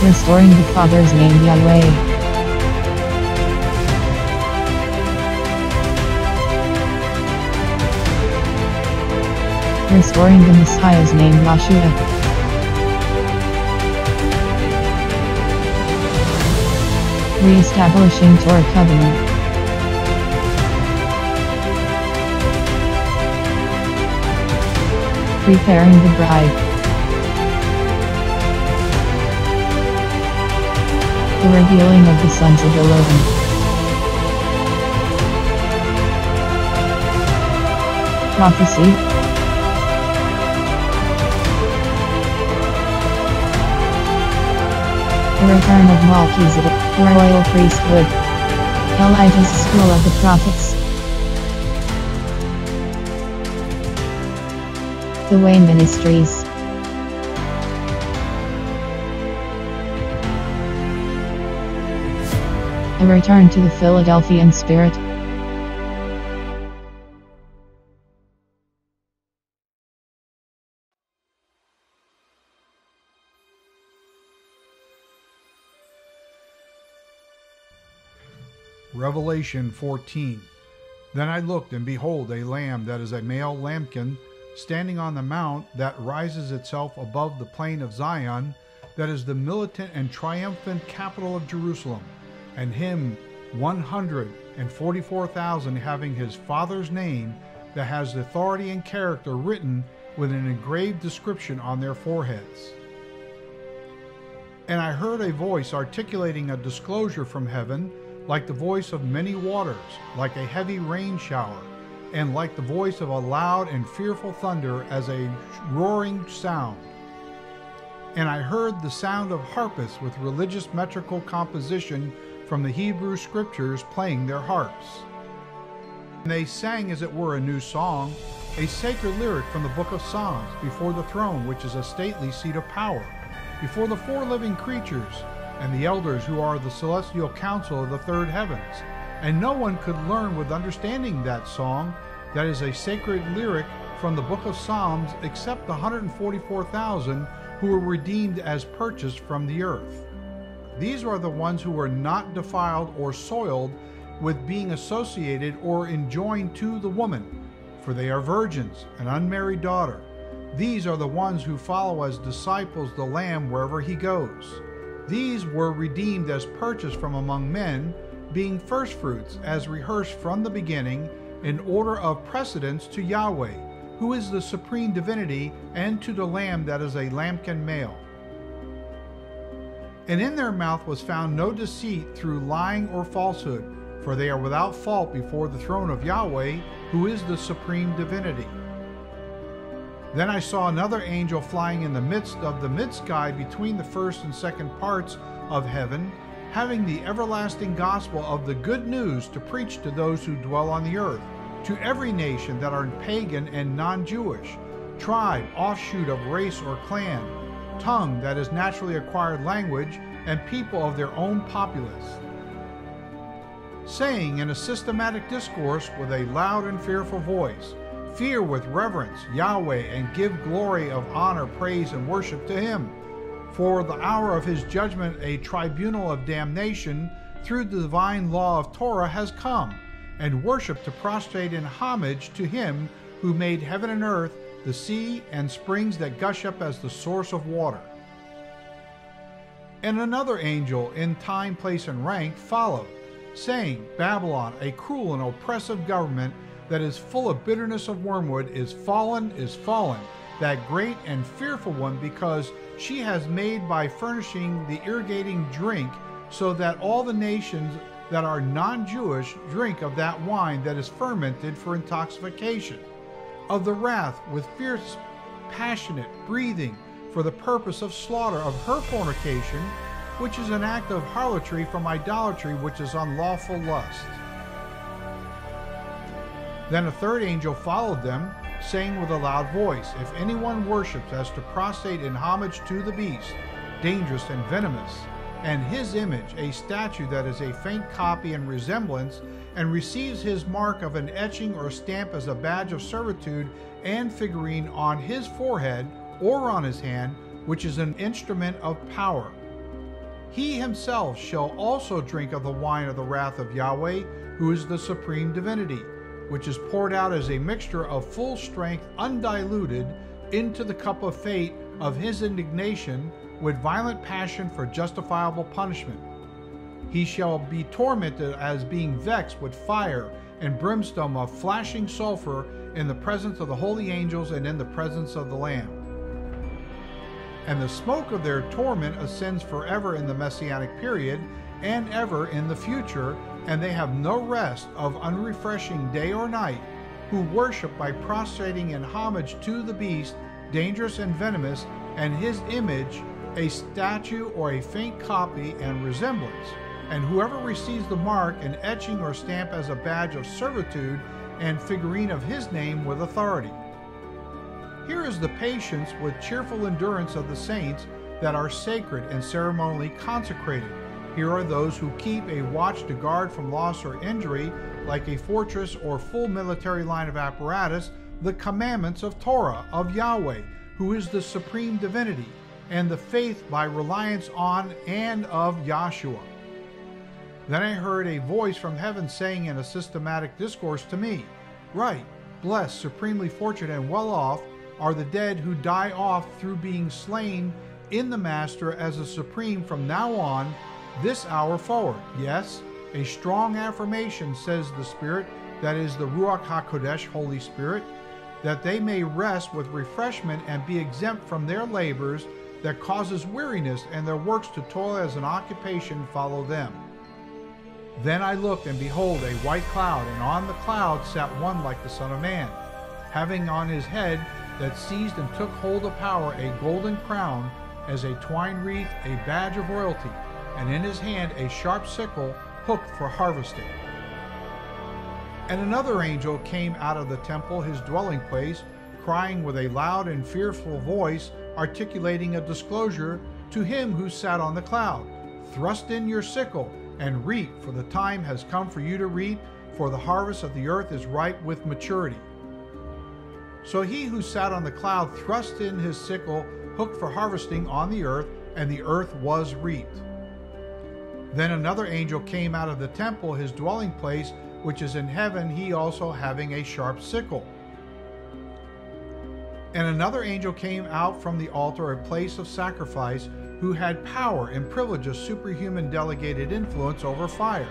Restoring the Father's name Yahweh. Restoring the Messiah's name Yahshua. Re-establishing Torah covenant. Preparing the bride. The revealing of the sons of Elohim. Prophecy. The return of Melchizedek, the royal priesthood. Elijah's school of the prophets. The Way Ministries. A return to the Philadelphian spirit. Revelation 14. Then I looked, and behold, a lamb that is a male lambkin, standing on the mount that rises itself above the plain of Zion, that is the militant and triumphant capital of Jerusalem, and him 144,000 having his Father's name, that has authority and character written with an engraved description on their foreheads. And I heard a voice articulating a disclosure from heaven, like the voice of many waters, like a heavy rain shower, and like the voice of a loud and fearful thunder, as a roaring sound. And I heard the sound of harpists with religious metrical composition from the Hebrew scriptures playing their harps. And they sang as it were a new song, a sacred lyric from the book of Psalms, before the throne, which is a stately seat of power, before the four living creatures, and the elders who are the celestial council of the third heavens. And no one could learn with understanding that song, that is a sacred lyric from the book of Psalms, except the 144,000 who were redeemed as purchased from the earth. These are the ones who were not defiled or soiled with being associated or enjoined to the woman, for they are virgins, an unmarried daughter. These are the ones who follow as disciples the Lamb wherever he goes. These were redeemed as purchased from among men, being firstfruits, as rehearsed from the beginning, in order of precedence to Yahweh, who is the supreme divinity, and to the Lamb that is a lambkin male. And in their mouth was found no deceit through lying or falsehood, for they are without fault before the throne of Yahweh, who is the supreme divinity. Then I saw another angel flying in the midst of the mid-sky between the first and second parts of heaven, having the everlasting gospel of the good news to preach to those who dwell on the earth, to every nation that are pagan and non-Jewish, tribe, offshoot of race or clan, tongue that is naturally acquired language, and people of their own populace, saying in a systematic discourse with a loud and fearful voice, fear with reverence Yahweh, and give glory of honor, praise, and worship to him. For the hour of his judgment, a tribunal of damnation through the divine law of Torah has come, and worship to prostrate in homage to him who made heaven and earth, the sea, and springs that gush up as the source of water. And another angel in time, place, and rank followed, saying, Babylon, a cruel and oppressive government that is full of bitterness of wormwood, is fallen, that great and fearful one, because she has made by furnishing the irrigating drink, so that all the nations that are non-Jewish drink of that wine that is fermented for intoxication, of the wrath with fierce, passionate breathing, for the purpose of slaughter of her fornication, which is an act of harlotry from idolatry, which is unlawful lust. Then a third angel followed them, saying with a loud voice, if anyone worships as to prostrate in homage to the beast, dangerous and venomous, and his image, a statue that is a faint copy and resemblance, and receives his mark of an etching or stamp as a badge of servitude and figurine on his forehead or on his hand, which is an instrument of power. he himself shall also drink of the wine of the wrath of Yahweh, who is the supreme divinity, which is poured out as a mixture of full strength, undiluted, into the cup of fate of his indignation, with violent passion for justifiable punishment. He shall be tormented as being vexed with fire and brimstone of flashing sulfur in the presence of the holy angels and in the presence of the Lamb. And the smoke of their torment ascends forever in the Messianic period and ever in the future, and they have no rest of unrefreshing day or night, who worship by prostrating in homage to the beast, dangerous and venomous, and his image, a statue or a faint copy and resemblance, and whoever receives the mark, an etching or stamp as a badge of servitude, and figurine of his name with authority. Here is the patience with cheerful endurance of the saints that are sacred and ceremonially consecrated. Here are those who keep a watch to guard from loss or injury, like a fortress or full military line of apparatus, the commandments of Torah, of Yahweh, who is the supreme divinity, and the faith by reliance on and of Yahshua. Then I heard a voice from heaven saying in a systematic discourse to me, "Right, blessed, supremely fortunate, and well off are the dead who die off through being slain in the Master as a supreme from now on, this hour forward." Yes, a strong affirmation, says the Spirit, that is the Ruach HaKodesh, Holy Spirit, that they may rest with refreshment and be exempt from their labors that causes weariness, and their works to toil as an occupation follow them. Then I looked, and behold, a white cloud, and on the cloud sat one like the Son of Man, having on his head that seized and took hold of power a golden crown, as a twine wreath, a badge of royalty, and in his hand a sharp sickle hooked for harvesting. And another angel came out of the temple, his dwelling place, crying with a loud and fearful voice, articulating a disclosure to him who sat on the cloud, "Thrust in your sickle and reap, for the time has come for you to reap, for the harvest of the earth is ripe with maturity." So he who sat on the cloud thrust in his sickle, hooked for harvesting, on the earth, and the earth was reaped. Then another angel came out of the temple, his dwelling place, which is in heaven, he also having a sharp sickle. And another angel came out from the altar, a place of sacrifice, who had power and privilege of superhuman delegated influence over fire.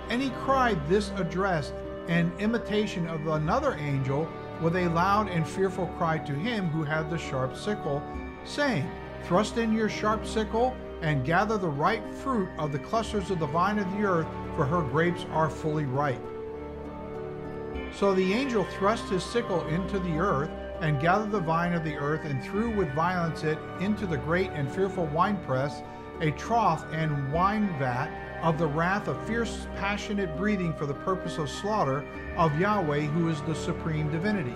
And he cried this address, an imitation of another angel, with a loud and fearful cry to him who had the sharp sickle, saying, "Thrust in your sharp sickle, and gather the ripe fruit of the clusters of the vine of the earth, for her grapes are fully ripe." So the angel thrust his sickle into the earth, and gathered the vine of the earth, and threw with violence it into the great and fearful winepress, a trough and wine vat of the wrath of fierce passionate breathing for the purpose of slaughter of Yahweh, who is the supreme divinity.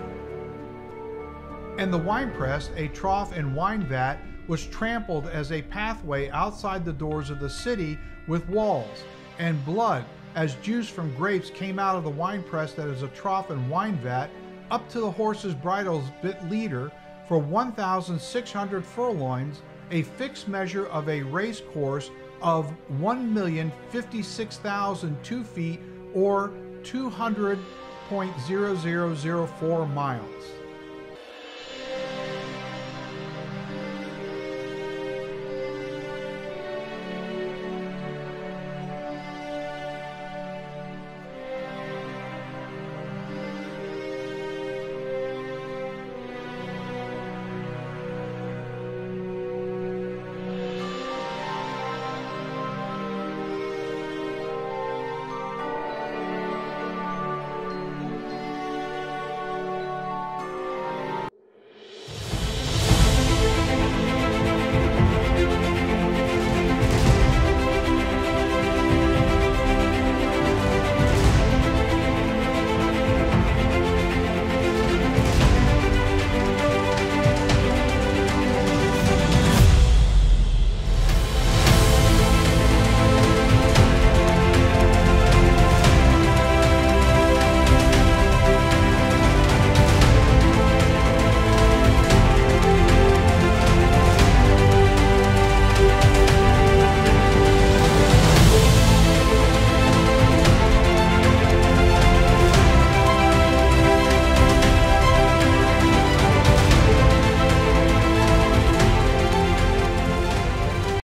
And the winepress, a trough and wine vat, was trampled as a pathway outside the doors of the city with walls, and blood, as juice from grapes, came out of the winepress that is a trough and wine vat, up to the horses' bridles bit leader, for 1,600 furlongs, a fixed measure of a race course of 1,056,002 feet, or 200.0004 miles.